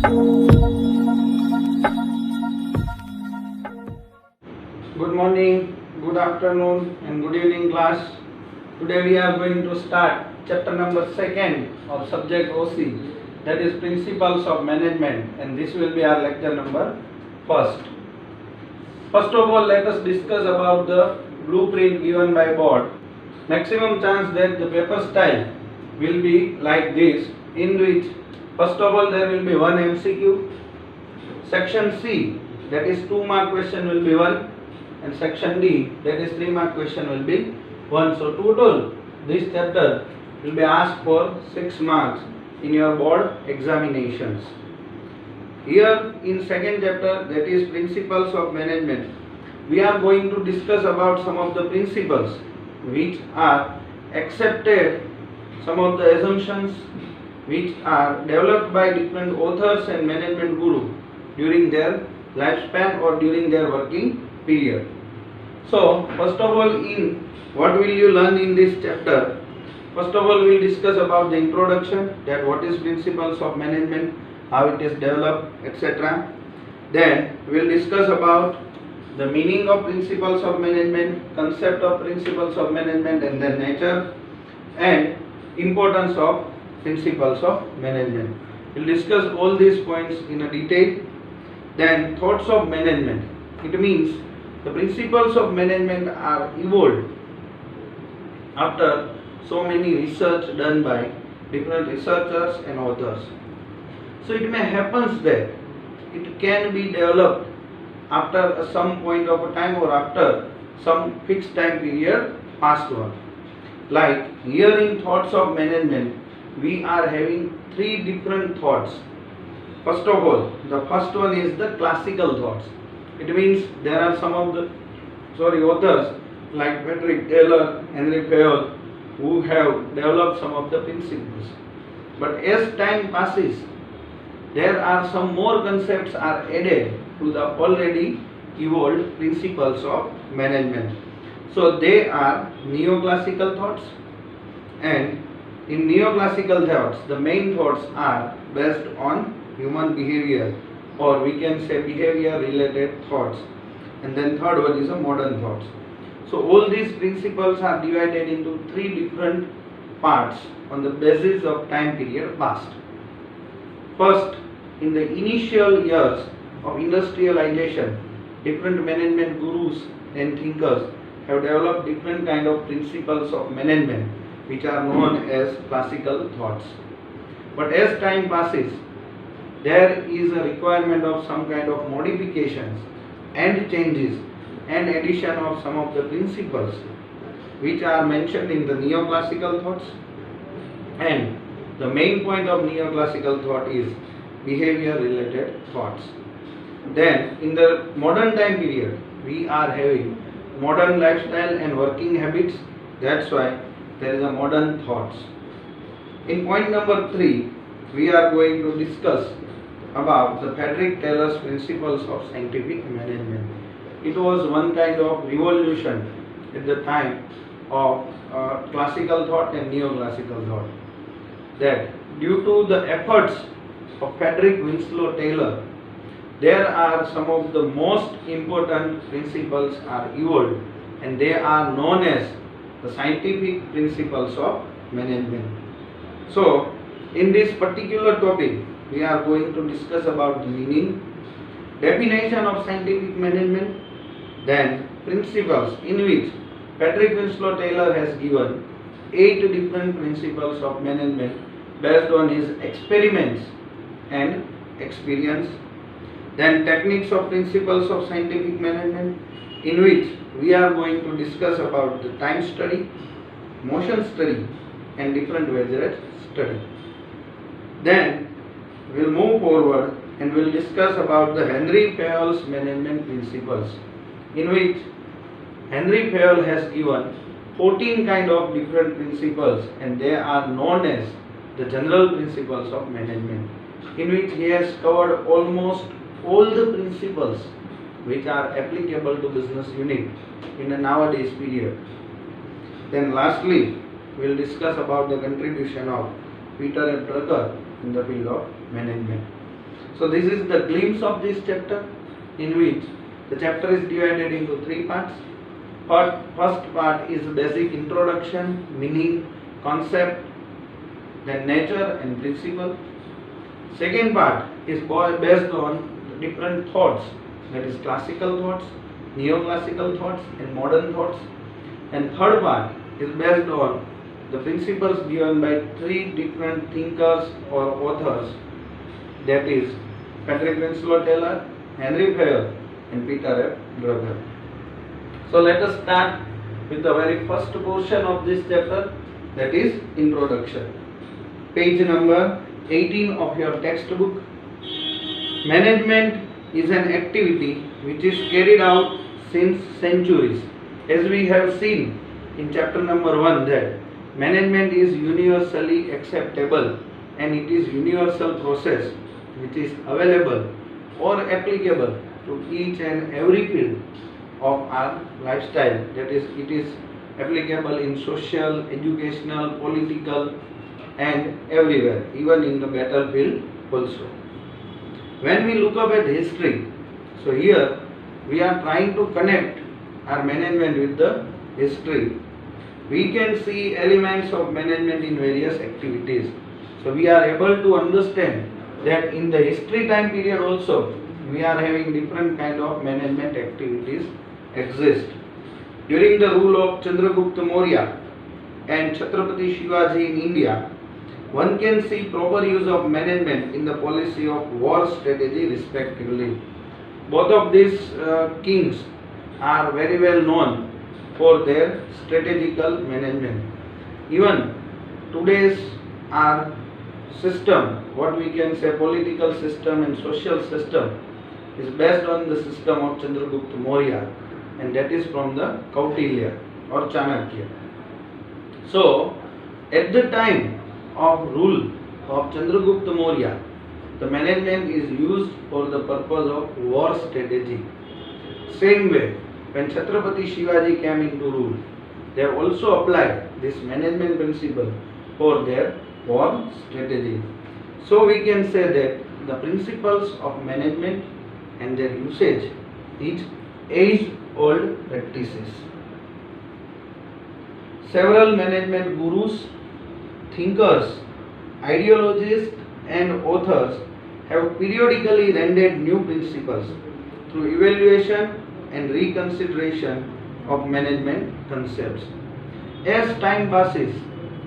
Good morning, good afternoon and good evening class. Today we are going to start chapter number 2nd of subject OC, that is Principles of Management, and this will be our lecture number 1st. First of all, let us discuss about the blueprint given by board. Maximum chance that the paper style will be like this, in which first of all there will be one MCQ. Section C, that is 2 mark question, will be 1, and section D, that is 3 mark question, will be 1. So total this chapter will be asked for 6 marks in your board examinations. Here in second chapter, that is Principles of Management, we are going to discuss about some of the principles which are accepted, some of the assumptions which are developed by different authors and management guru during their lifespan or during their working period. So first of all, in what will you learn in this chapter? First of all, we will discuss about the introduction, that what is principles of management, how it is developed, etc. Then we will discuss about the meaning of principles of management, concept of principles of management, and then nature and importance of principles of management. We will discuss all these points in a detail. Then thoughts of management. It means the principles of management are evolved after so many research done by different researchers and authors. So it may happen that it can be developed after some point of a time or after some fixed time period passed on. Like here in thoughts of management, we are having 3 different thoughts. First of all, the first one is the classical thoughts. It means there are some of the authors like Patrick Taylor, Henry Fayol, who have developed some of the principles. But as time passes, there are some more concepts are added to the already evolved principles of management. So they are neoclassical thoughts, and in neoclassical thoughts, the main thoughts are based on human behavior, or we can say behavior related thoughts, and then third one is a modern thoughts. So all these principles are divided into 3 different parts on the basis of time period past. First, in the initial years of industrialization, different management gurus and thinkers have developed different kind of principles of management which are known as classical thoughts. But as time passes, there is a requirement of some kind of modifications and changes and addition of some of the principles which are mentioned in the neoclassical thoughts, and the main point of neoclassical thought is behavior related thoughts. Then in the modern time period, we are having modern lifestyle and working habits, that's why there is a modern thoughts. In point number 3, we are going to discuss about the Patrick Taylor's principles of scientific management. It was one kind of revolution at the time of classical thought and neoclassical thought, that due to the efforts of Frederick Winslow Taylor, there are some of the most important principles are evolved, and they are known as the scientific principles of management. So in this particular topic, we are going to discuss about the meaning, definition of scientific management, then principles, in which Patrick Winslow Taylor has given 8 different principles of management based on his experiments and experience. Then techniques of principles of scientific management, in which we are going to discuss about the time study, motion study, and different ways study. Then we will move forward and we will discuss about the Henry Fayol's management principles, in which Henry Fayol has given 14 kind of different principles, and they are known as the general principles of management, in which he has covered almost all the principles which are applicable to business unit in a nowadays period. Then lastly, we will discuss about the contribution of Peter and Drucker in the field of management. So this is the glimpse of this chapter, in which the chapter is divided into three parts. First part is basic introduction, meaning, concept, then nature and principle. Second part is based on different thoughts, that is classical thoughts, neoclassical thoughts and modern thoughts. And third part is based on the principles given by three different thinkers or authors, that is Frederick Winslow Taylor, Henry Fayol and Peter F. Drucker. So let us start with the very first portion of this chapter, that is introduction. Page number 18 of your textbook. Management is an activity which is carried out since centuries. As we have seen in chapter number 1 that management is universally acceptable and it is universal process which is available or applicable to each and every field of our lifestyle. That is, it is applicable in social, educational, political and everywhere, even in the battlefield also. When we look up at history, so here we are trying to connect our management with the history. We can see elements of management in various activities. So we are able to understand that in the history time period also we are having different kind of management activities exist. During the rule of Chandragupta Maurya and Chhatrapati Shivaji in India, one can see proper use of management in the policy of war strategy respectively. Both of these kings are very well known for their strategical management. Even today's our system, what we can say political system and social system, is based on the system of Chandragupta Maurya, and that is from the Kautilya or Chanakya. So at the time of rule of Chandragupta Maurya, the management is used for the purpose of war strategy. Same way, when Chhatrapati Shivaji came into rule, they have also applied this management principle for their war strategy. So we can say that the principles of management and their usage is age-old practices. Several management gurus, thinkers, ideologists and authors have periodically rendered new principles through evaluation and reconsideration of management concepts. As time passes,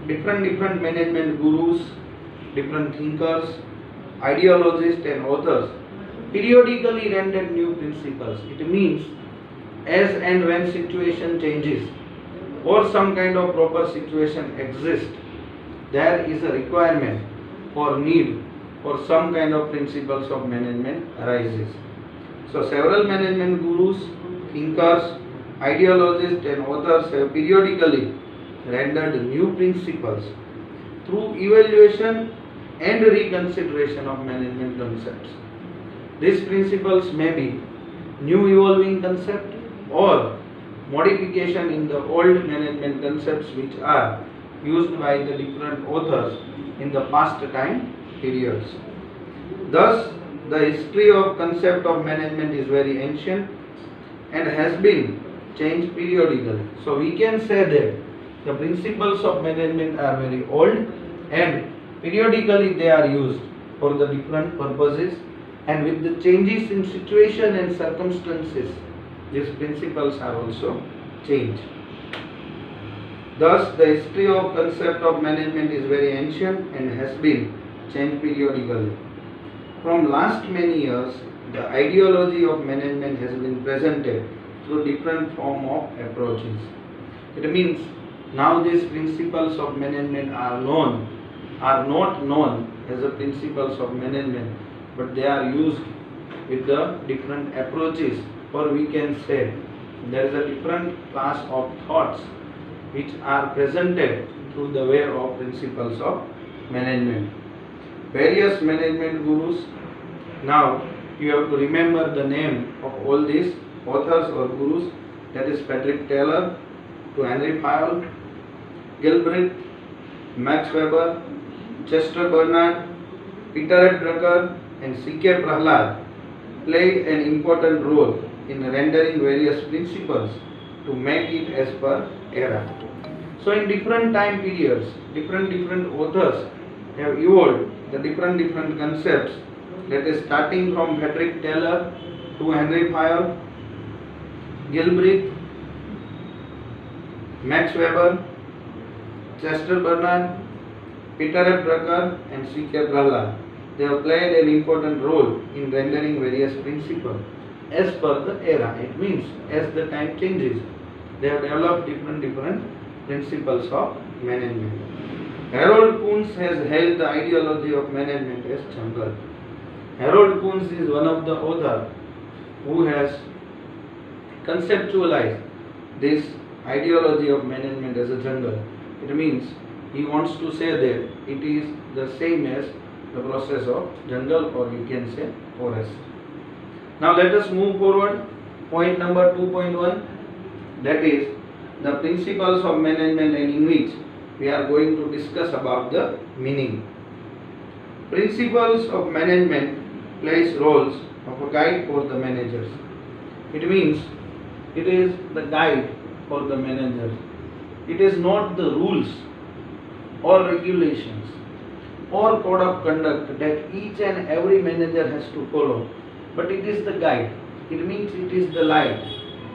different management gurus, different thinkers, ideologists and authors periodically rendered new principles. It means as and when situation changes or some kind of proper situation exists, there is a requirement or need for some kind of principles of management arises. So several management gurus, thinkers, ideologists and authors have periodically rendered new principles through evaluation and reconsideration of management concepts. These principles may be new evolving concept or modification in the old management concepts which are used by the different authors in the past time periods. Thus, the history of concept of management is very ancient and has been changed periodically. So we can say that the principles of management are very old and periodically they are used for the different purposes, and with the changes in situation and circumstances, these principles are also changed. Thus, the history of concept of management is very ancient and has been changed periodically. From last many years, the ideology of management has been presented through different form of approaches. It means now these principles of management are not known as the principles of management, but they are used with the different approaches, or we can say there is a different class of thoughts which are presented through the way of principles of management. Various management gurus, now you have to remember the name of all these authors or gurus, that is Frederick Taylor to Henry Fayol, Gilbert, Max Weber, Chester Bernard, Peter F. Drucker, and C.K. Prahalad played an important role in rendering various principles to make it as per era. So in different time periods, different authors have evolved the different concepts, that is starting from Frederick Taylor to Henry Fayol, Gilbreth, Max Weber, Chester Bernard, Peter F. Drucker and C.K. Prahalad. They have played an important role in rendering various principles as per the era. It means as the time changes, they have developed different principles of management. Harold Kuhns has held the ideology of management as jungle. Harold Kuhns is one of the authors who has conceptualized this ideology of management as a jungle. It means he wants to say that it is the same as the process of jungle, or you can say forest. Now let us move forward. Point number 2.1, that is the principles of management, and in which we are going to discuss about the meaning. Principles of management plays roles of a guide for the managers. It means it is the guide for the managers. It is not the rules or regulations or code of conduct that each and every manager has to follow, but it is the guide. It means it is the light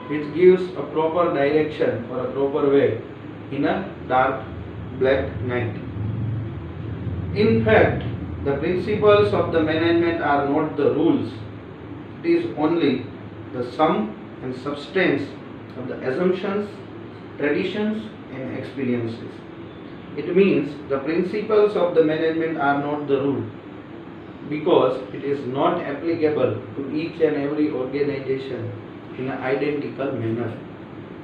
which gives a proper direction or a proper way in a dark black night. In fact, the principles of the management are not the rules. It is only the sum and substance of the assumptions, traditions and experiences. It means the principles of the management are not the rule, because it is not applicable to each and every organization in an identical manner.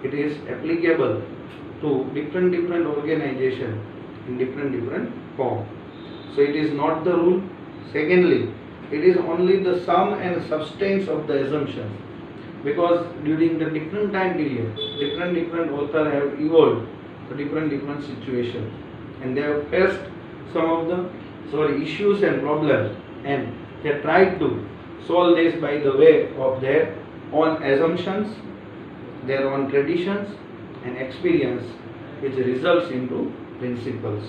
It is applicable to different organizations in different form. So it is not the rule. Secondly, it is only the sum and substance of the assumptions, because during the different time period, different authors have evolved to different situations, and they have faced some of the issues and problems, and they tried to solve this by the way of their own assumptions, their own traditions and experience, which results into principles.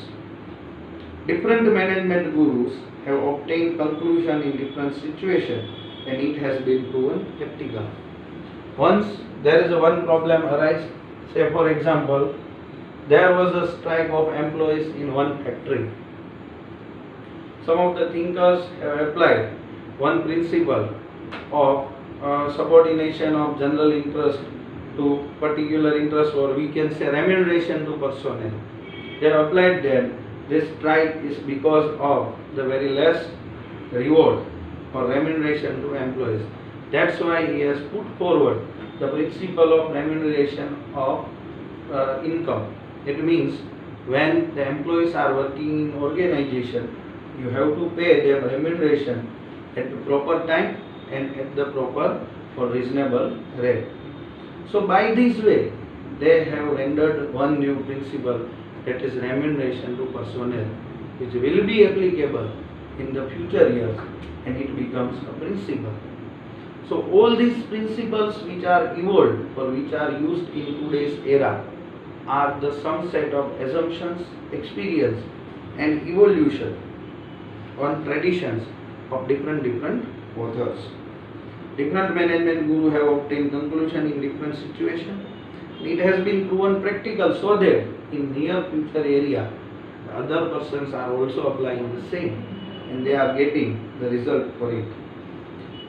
Different management gurus have obtained conclusion in different situations, and it has been proven practical. Once there is one problem arise, say for example, there was a strike of employees in one factory. Some of the thinkers have applied one principle of subordination of general interest to particular interest, or we can say remuneration to personnel. They have applied that this strike is because of the very less reward or remuneration to employees. That's why he has put forward the principle of remuneration of income. It means when the employees are working in organization, you have to pay them remuneration at the proper time and at the proper or reasonable rate. So by this way, they have rendered one new principle, that is remuneration to personnel, which will be applicable in the future years, and it becomes a principle. So all these principles which are evolved or which are used in today's era are the sum set of assumptions, experience and evolution on traditions of different authors. Different management guru have obtained conclusion in different situations. It has been proven practical, so that in near future area, the other persons are also applying the same, and they are getting the result for it.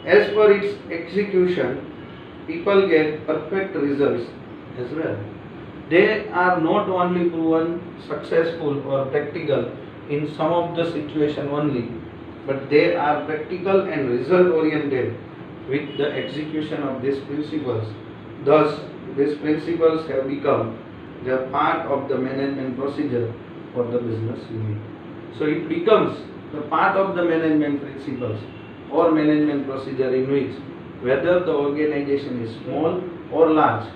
As per its execution, people get perfect results as well. They are not only proven successful or practical in some of the situation only, but they are practical and result oriented with the execution of these principles. Thus, these principles have become the part of the management procedure for the business unit. So it becomes the part of the management principles or management procedure, in which whether the organization is small or large,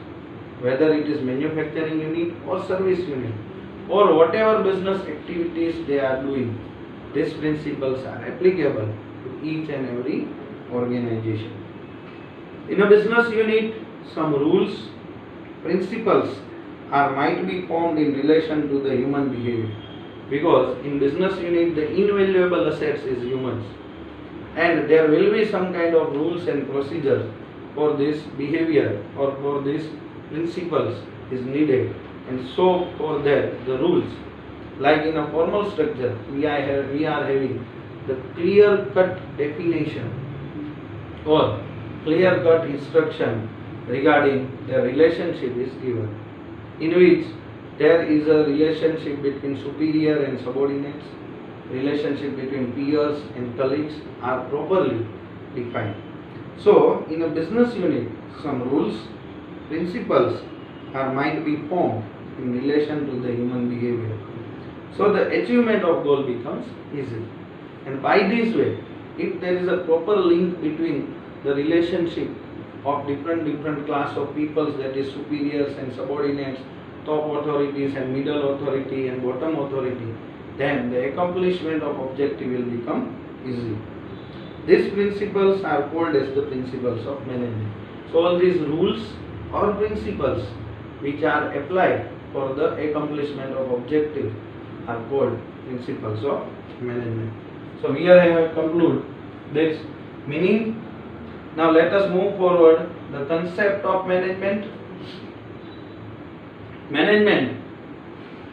whether it is manufacturing unit or service unit, or whatever business activities they are doing, these principles are applicable to each and every organization. In a business unit, some rules, principles might be formed in relation to the human behavior, because in business unit the invaluable assets is humans, and there will be some kind of rules and procedures for this behavior or for these principles is needed, and so for that the rules, like in a formal structure we are having the clear cut definition or clear cut instruction regarding the relationship is given, in which there is a relationship between superior and subordinates, relationship between peers and colleagues are properly defined. So in a business unit, some rules, principles might be formed in relation to the human behavior. So the achievement of goal becomes easy. And by this way, if there is a proper link between the relationship of different class of peoples, that is superiors and subordinates, top authorities and middle authority and bottom authority, then the accomplishment of objective will become easy. These principles are called as the principles of management. So all these rules or principles which are applied for the accomplishment of objective are called principles of management. So here I have concluded this meaning. Now let us move forward. The concept of management. Management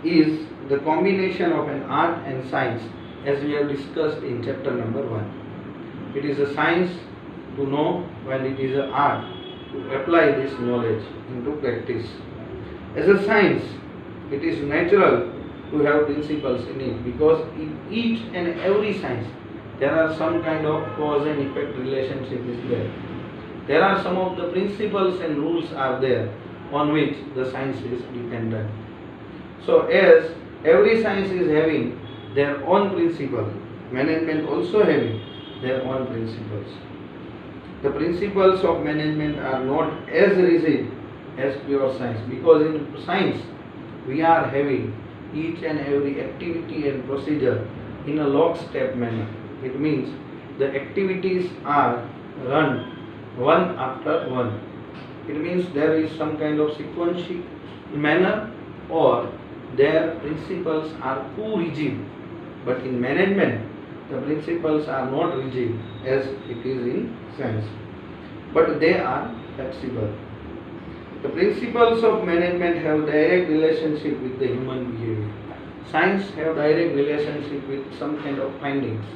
is the combination of an art and science, as we have discussed in chapter number 1. It is a science to know, while it is an art to apply this knowledge into practice. As a science, it is natural to have principles in it, because in each and every science there are some kind of cause and effect relationship is there. There are some of the principles and rules are there on which the science is dependent. So as every science is having their own principle, management also having their own principles. The principles of management are not as rigid as pure science, because in science we are having each and every activity and procedure in a lockstep manner. It means the activities are run one after one. It means there is some kind of sequential manner, or their principles are too rigid. But in management, the principles are not rigid as it is in science, but they are flexible. The principles of management have direct relationship with the human behavior. Science have direct relationship with some kind of findings.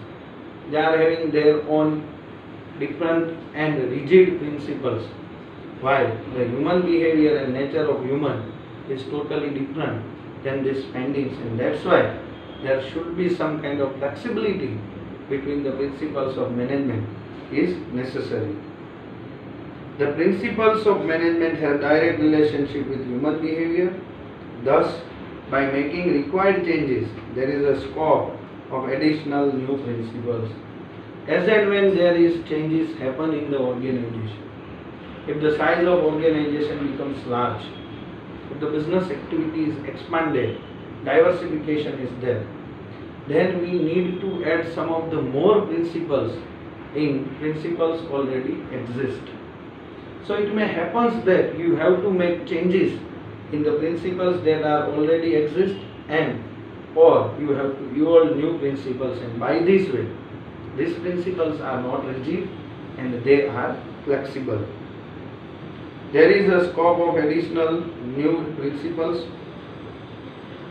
They are having their own different and rigid principles, while the human behavior and nature of human is totally different than these findings, and that's why there should be some kind of flexibility between the principles of management is necessary. The principles of management have direct relationship with human behavior. Thus, by making required changes, there is a scope of additional new principles. As and when there is changes happen in the organization, if the size of organization becomes large, if the business activity is expanded, diversification is there, then we need to add some of the more principles in principles already exist. So it may happen that you have to make changes in the principles that are already exist, and or you have to evolve new principles, and by this way these principles are not rigid and they are flexible. There is a scope of additional new principles.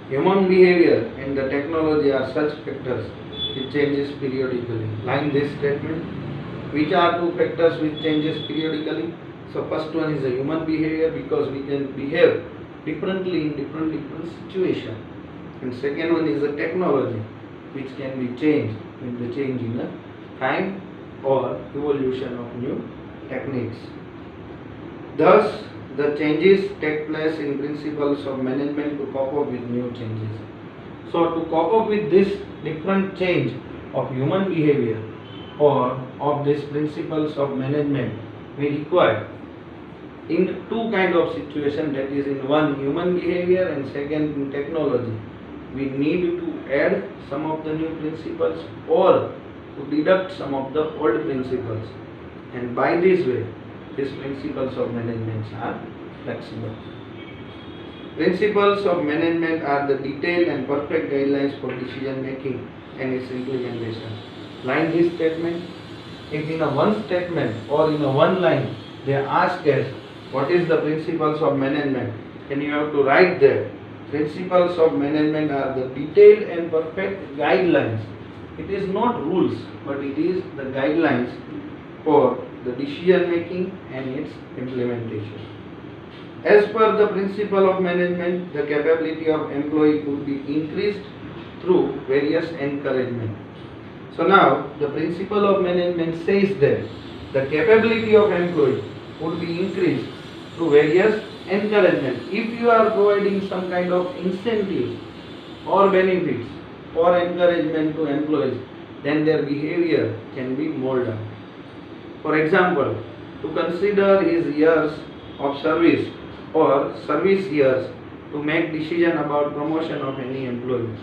Human behavior and the technology are such factors which changes periodically. Like this statement, which are two factors which changes periodically? So first one is the human behavior, because we can behave differently in different situations. And second one is the technology, which can be changed with the change in the time or evolution of new techniques. Thus, the changes take place in principles of management to cope up with new changes. So to cope up with this different change of human behavior or of these principles of management, we require in two kind of situation, that is in one human behavior and second in technology. We need to add some of the new principles, or to deduct some of the old principles, and by this way these principles of management are flexible. Principles of management are the detailed and perfect guidelines for decision making and its implementation. Line this statement. If in a one statement or in a one line they ask us what is the principles of management, then you have to write there. Principles of management are the detailed and perfect guidelines. It is not rules, but it is the guidelines for the decision making and its implementation. As per the principle of management, the capability of employee could be increased through various encouragement. So now the principle of management says that the capability of employee would be increased through various encouragement. If you are providing some kind of incentives or benefits or encouragement to employees, then their behavior can be molded. For example, to consider his years of service or service years to make decision about promotion of any employee.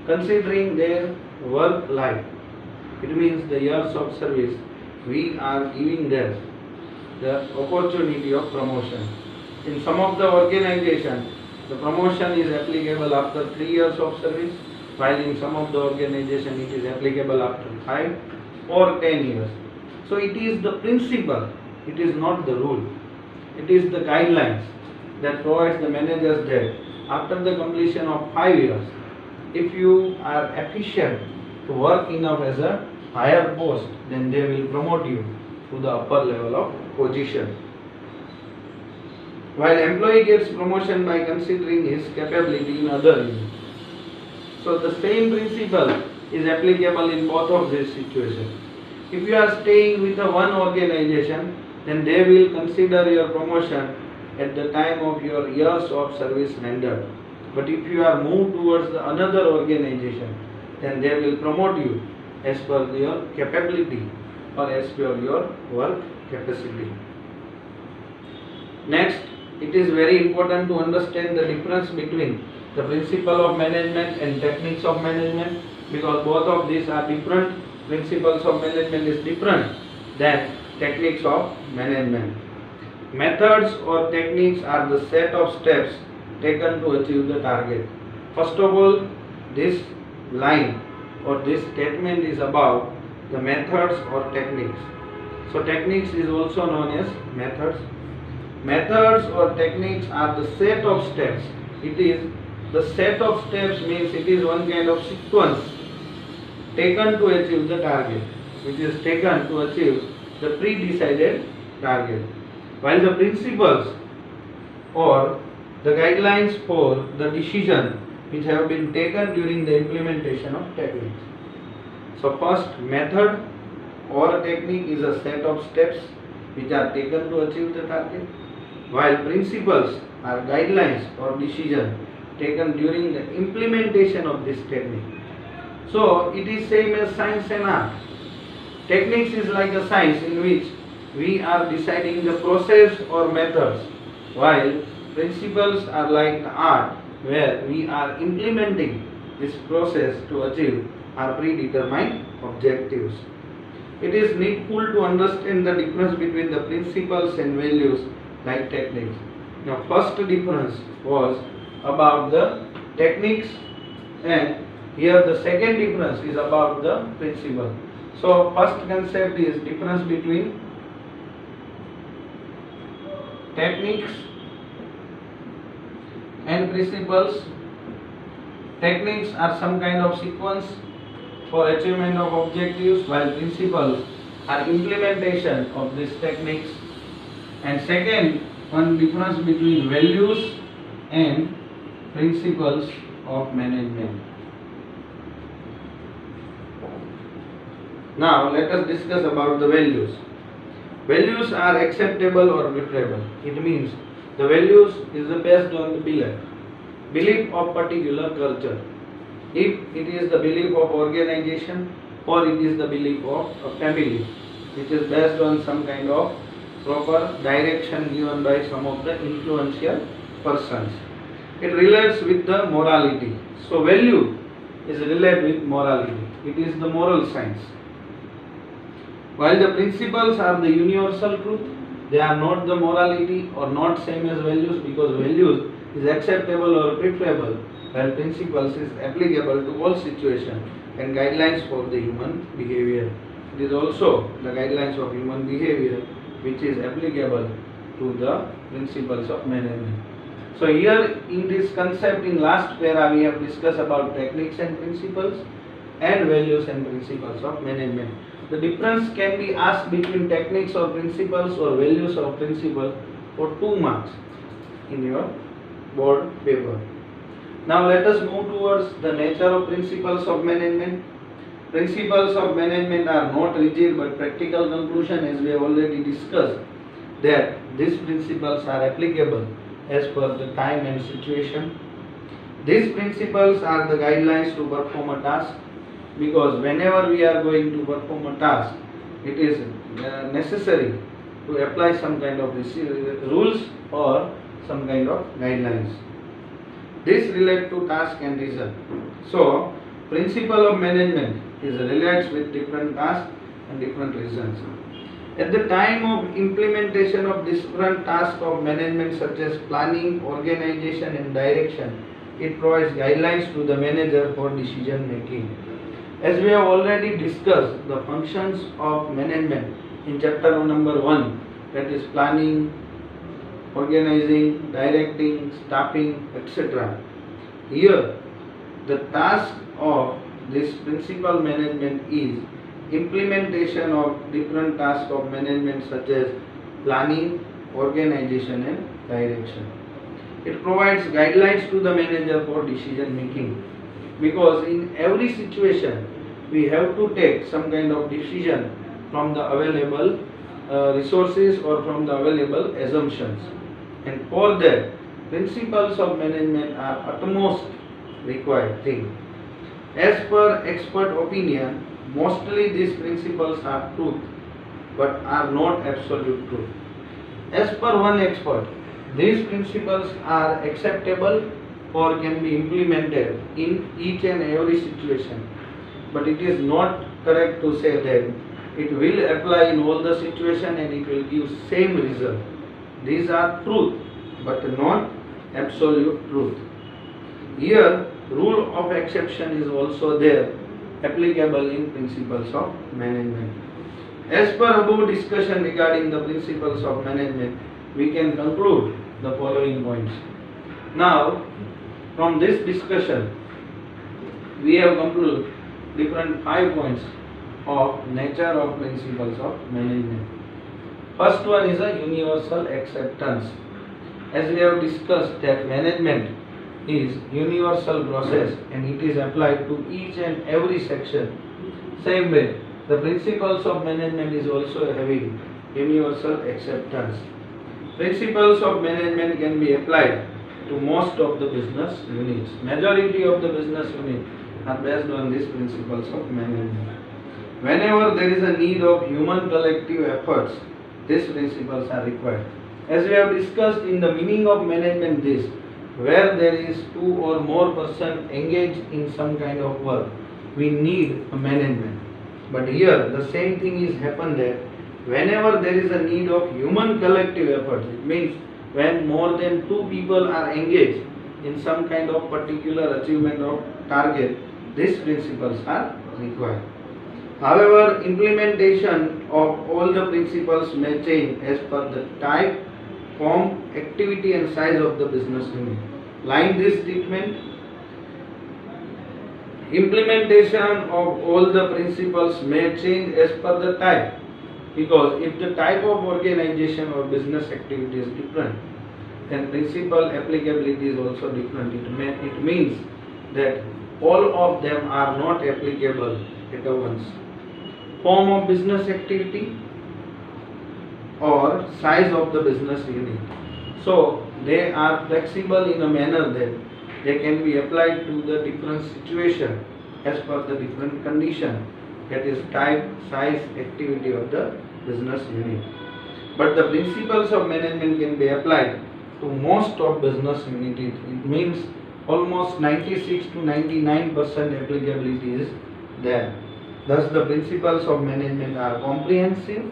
Considering their work life, it means the years of service, we are giving them the opportunity of promotion. In some of the organizations, the promotion is applicable after 3 years of service, while in some of the organizations it is applicable after 5 or 10 years. So it is the principle, it is not the rule. It is the guidelines that provides the managers that after the completion of 5 years, if you are efficient to work enough as a higher post, then they will promote you to the upper level of position. While employee gets promotion by considering his capability in other units. So the same principle is applicable in both of these situations. If you are staying with a one organization, then they will consider your promotion at the time of your years of service rendered. But if you are moved towards the another organization, then they will promote you as per your capability or as per your work capacity. Next, it is very important to understand the difference between the principle of management and techniques of management, because both of these are different. Principles of management is different than techniques of management. Methods or techniques are the set of steps taken to achieve the target. First of all, this line or this statement is about the methods or techniques. So techniques is also known as methods. Methods or techniques are the set of steps. It is the set of steps means it is one kind of sequence taken to achieve the target, which is taken to achieve the pre-decided target. While the principles or the guidelines for the decision which have been taken during the implementation of techniques. So first, method or technique is a set of steps which are taken to achieve the target, while principles are guidelines or decision taken during the implementation of this technique. So it is same as science and art. Techniques is like a science in which we are deciding the process or methods, while principles are like the art where we are implementing this process to achieve our predetermined objectives. It is needful to understand the difference between the principles and values like techniques. Now, first difference was about the techniques, and here the second difference is about the principle. So first concept is difference between techniques and principles. Techniques are some kind of sequence for achievement of objectives, while principles are implementation of these techniques. And second, one difference between values and principles of management. Now let us discuss about the values. Values are acceptable or preferable. It means the values is based on the belief of particular culture. If it is the belief of organization or it is the belief of a family, which is based on some kind of proper direction given by some of the influential persons. It relates with the morality. So value is related with morality. It is the moral science. While the principles are the universal truth, they are not the morality or not same as values, because values is acceptable or preferable, while principles is applicable to all situations and guidelines for the human behavior. It is also the guidelines of human behavior which is applicable to the principles of management. So here in this concept, in last para we have discussed about techniques and principles and values and principles of management. The difference can be asked between techniques or principles or values or principles for 2 marks in your board paper. Now let us move towards the nature of principles of management. Principles of management are not rigid but practical conclusion, as we have already discussed that these principles are applicable as per the time and situation. These principles are the guidelines to perform a task, because whenever we are going to perform a task, it is necessary to apply some kind of rules or some kind of guidelines. This relates to task and result. So, principle of management is relates with different tasks and different results. At the time of implementation of different tasks of management such as planning, organization and direction, it provides guidelines to the manager for decision making. As we have already discussed the functions of management in chapter number 1, that is planning, organizing, directing, staffing, etc. Here, the task of this principal management is implementation of different tasks of management such as planning, organization and direction. It provides guidelines to the manager for decision making, because in every situation we have to take some kind of decision from the available resources or from the available assumptions, and for that principles of management are utmost required thing. As per expert opinion, mostly these principles are truth but are not absolute truth. As per one expert, these principles are acceptable or can be implemented in each and every situation, but it is not correct to say that it will apply in all the situation and it will give same result. These are truth but not absolute truth. Here, rule of exception is also there, applicable in principles of management. As per above discussion regarding the principles of management, we can conclude the following points. Now, from this discussion, we have concluded different 5 points of nature of principles of management. First one is a universal acceptance. As we have discussed that management is universal process and it is applied to each and every section. Same way, the principles of management is also having universal acceptance. Principles of management can be applied to most of the business units. Majority of the business units are based on these principles of management. Whenever there is a need of human collective efforts, these principles are required. As we have discussed in the meaning of management, this where there is 2 or more person engaged in some kind of work, we need a management. But here the same thing is happen there. Whenever there is a need of human collective efforts, it means when more than 2 people are engaged in some kind of particular achievement of target, these principles are required. However, implementation of all the principles may change as per the type, form, activity and size of the business unit. Like this statement, implementation of all the principles may change as per the type, because if the type of organization or business activity is different, then principle applicability is also different. It means that all of them are not applicable at once. Form of business activity or size of the business unit. So they are flexible in a manner that they can be applied to the different situation as per the different condition, that is type, size, activity of the business unit. But the principles of management can be applied to most of business units. It means almost 96 to 99% applicability is there. Thus, the principles of management are comprehensive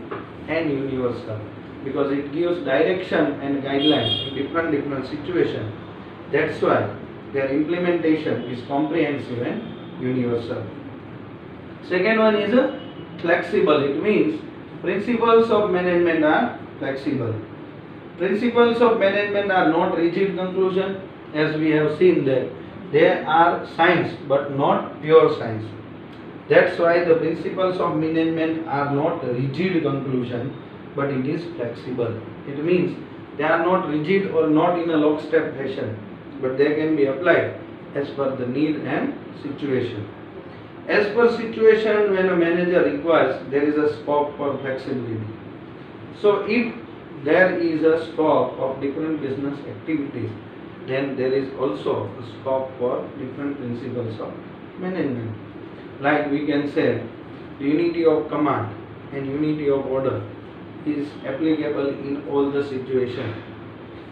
and universal because it gives direction and guidelines in different situations. That's why their implementation is comprehensive and universal. Second one is flexible. It means principles of management are flexible. Principles of management are not rigid conclusion, as we have seen that they are science but not pure science. That's why the principles of management are not rigid conclusion, but it is flexible. It means they are not rigid or not in a lockstep fashion, but they can be applied as per the need and situation. As per situation, when a manager requires, there is a scope for flexibility. So if there is a scope of different business activities, then there is also a scope for different principles of management. Like we can say, unity of command and unity of order is applicable in all the situations.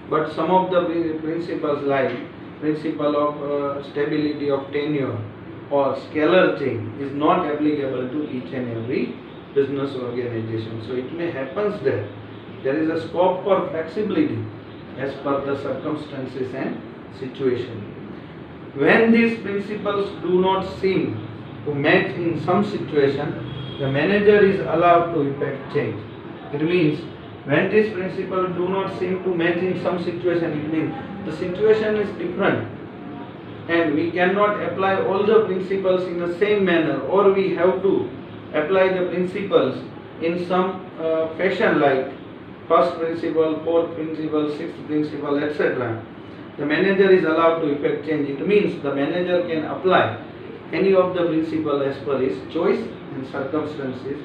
But some of the principles like principle of stability of tenure or scalar change is not applicable to each and every business organization. So it may happen that there is a scope for flexibility as per the circumstances and situation. When these principles do not seem to match in some situation, the manager is allowed to effect change. It means when these principles do not seem to match in some situation, it means the situation is different and we cannot apply all the principles in the same manner, or we have to apply the principles in some fashion like first principle, fourth principle, sixth principle, etc. The manager is allowed to effect change. It means the manager can apply any of the principle as per his choice and circumstances.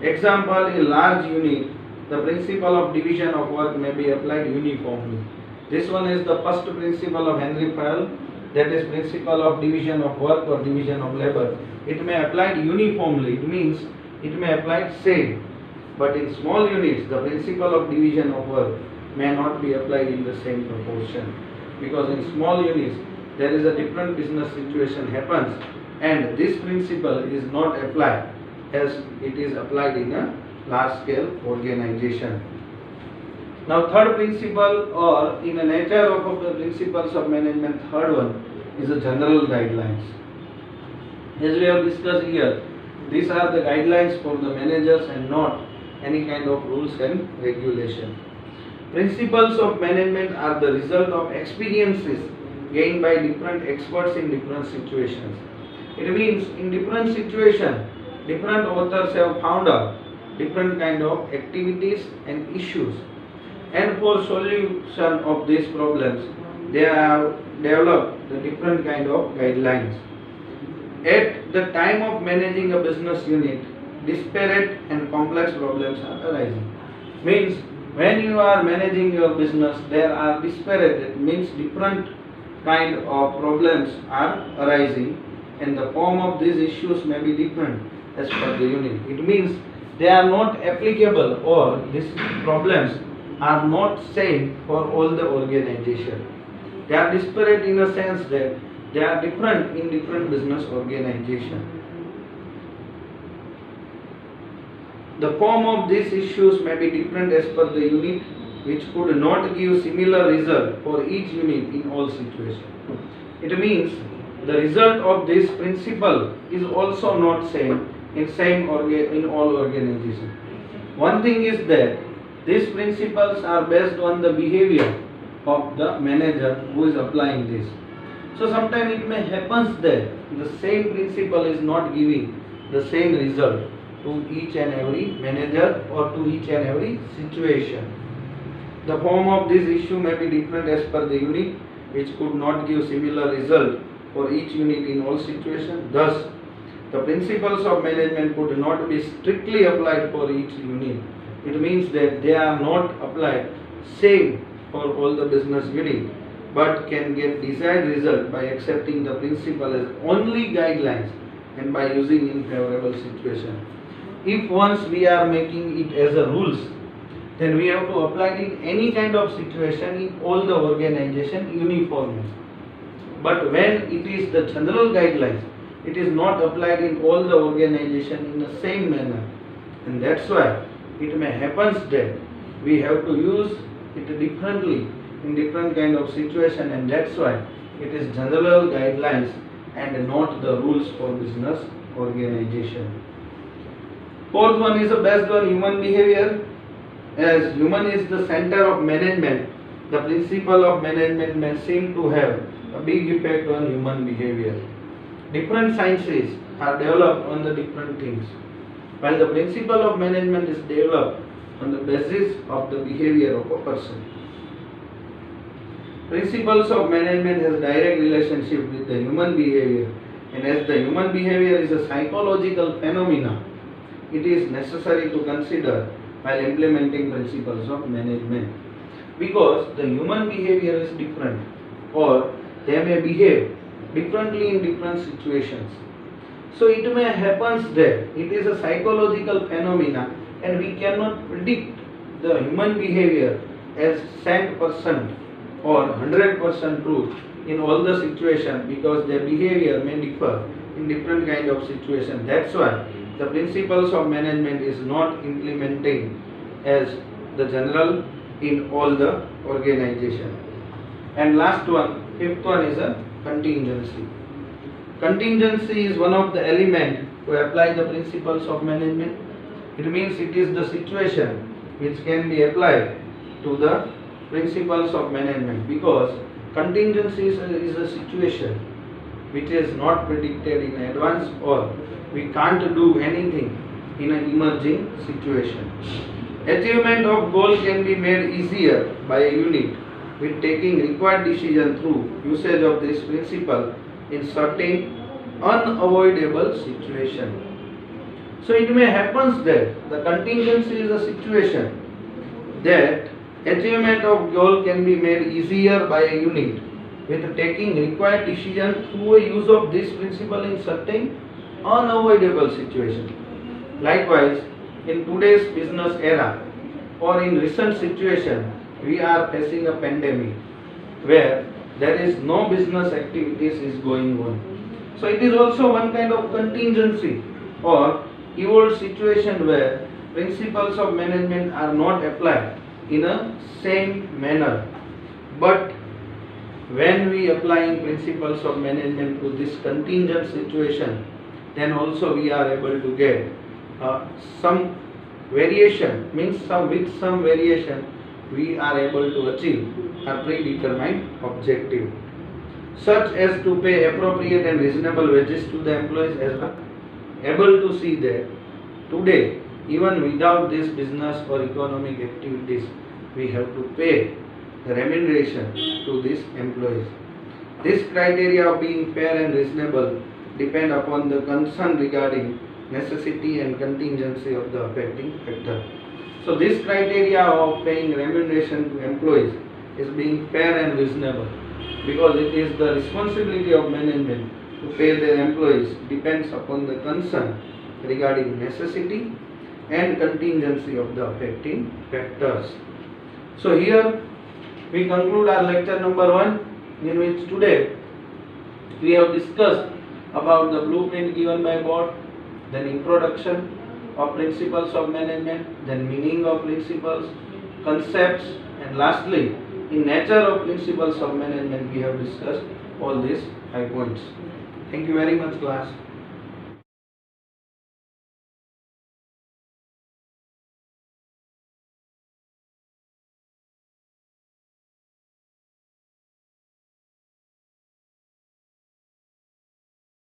Example, in large unit, the principle of division of work may be applied uniformly. This one is the first principle of Henry Fayol, that is principle of division of work or division of labor. It may applied uniformly. It means it may applied same. But in small units, the principle of division of work may not be applied in the same proportion, because in small units there is a different business situation happens and this principle is not applied as it is applied in a large scale organization. Now third principle, or in the nature of the principles of management, third one is the general guidelines. As we have discussed here, these are the guidelines for the managers and not any kind of rules and regulation. Principles of management are the result of experiences gained by different experts in different situations. It means in different situations, different authors have found out different kind of activities and issues, and for solution of these problems they have developed the different kind of guidelines. At the time of managing a business unit, disparate and complex problems are arising. Means when you are managing your business, there are disparate, it means different kind of problems are arising, and the form of these issues may be different as per the unit. It means they are not applicable, or these problems are not same for all the organization. They are disparate in a sense that they are different in different business organization. The form of these issues may be different as per the unit, which could not give similar result for each unit in all situations. It means the result of this principle is also not same in all organizations. One thing is that these principles are based on the behavior of the manager who is applying this. So sometimes it may happen that the same principle is not giving the same result to each and every manager or to each and every situation. The form of this issue may be different as per the unit, which could not give similar result for each unit in all situations. Thus, the principles of management could not be strictly applied for each unit. It means that they are not applied same for all the business unit, but can get desired result by accepting the principle as only guidelines and by using in favorable situation. If once we are making it as a rules, then we have to apply it in any kind of situation in all the organization uniformly. But when it is the general guidelines, it is not applied in all the organization in the same manner, and that's why it may happen that we have to use it differently in different kind of situation, and that's why it is general guidelines and not the rules for business organization. Fourth one is based on human behavior. As human is the center of management, the principle of management may seem to have a big effect on human behavior. Different sciences are developed on the different things, while the principle of management is developed on the basis of the behavior of a person. Principles of management has direct relationship with the human behavior, and as the human behavior is a psychological phenomena, it is necessary to consider while implementing principles of management, because the human behavior is different, or they may behave differently in different situations. So it may happen that it is a psychological phenomena, and we cannot predict the human behavior as 100% or 100% truth in all the situations, because their behavior may differ in different kind of situations. That's why the principles of management is not implementing as the general in all the organization. And last one, fifth one is a contingency. Contingency is one of the elements to apply the principles of management. It means it is the situation which can be applied to the principles of management, because contingency is a situation which is not predicted in advance, or we can't do anything in an emerging situation. Achievement of goal can be made easier by a unit with taking required decision through usage of this principle in certain unavoidable situation. So it may happen that the contingency is a situation that achievement of goal can be made easier by a unit with taking required decision through a use of this principle in certain unavoidable situation. Likewise, in today's business era, or in recent situation, we are facing a pandemic where there is no business activities is going on. So it is also one kind of contingency or evolved situation where principles of management are not applied in a same manner. But when we applying principles of management to this contingent situation, then also we are able to get some variation, means with some variation we are able to achieve a predetermined objective, such as to pay appropriate and reasonable wages to the employees. As well able to see that today, even without this business or economic activities, we have to pay the remuneration to these employees. This criteria of being fair and reasonable depend upon the concern regarding necessity and contingency of the affecting factor. So this criteria of paying remuneration to employees is being fair and reasonable, because it is the responsibility of management to pay their employees depends upon the concern regarding necessity and contingency of the affecting factors. So here we conclude our lecture number 1, in which today we have discussed about the blueprint given by board, then introduction of principles of management, then meaning of principles, concepts, and lastly in nature of principles of management we have discussed all these 5 points. Thank you very much, class.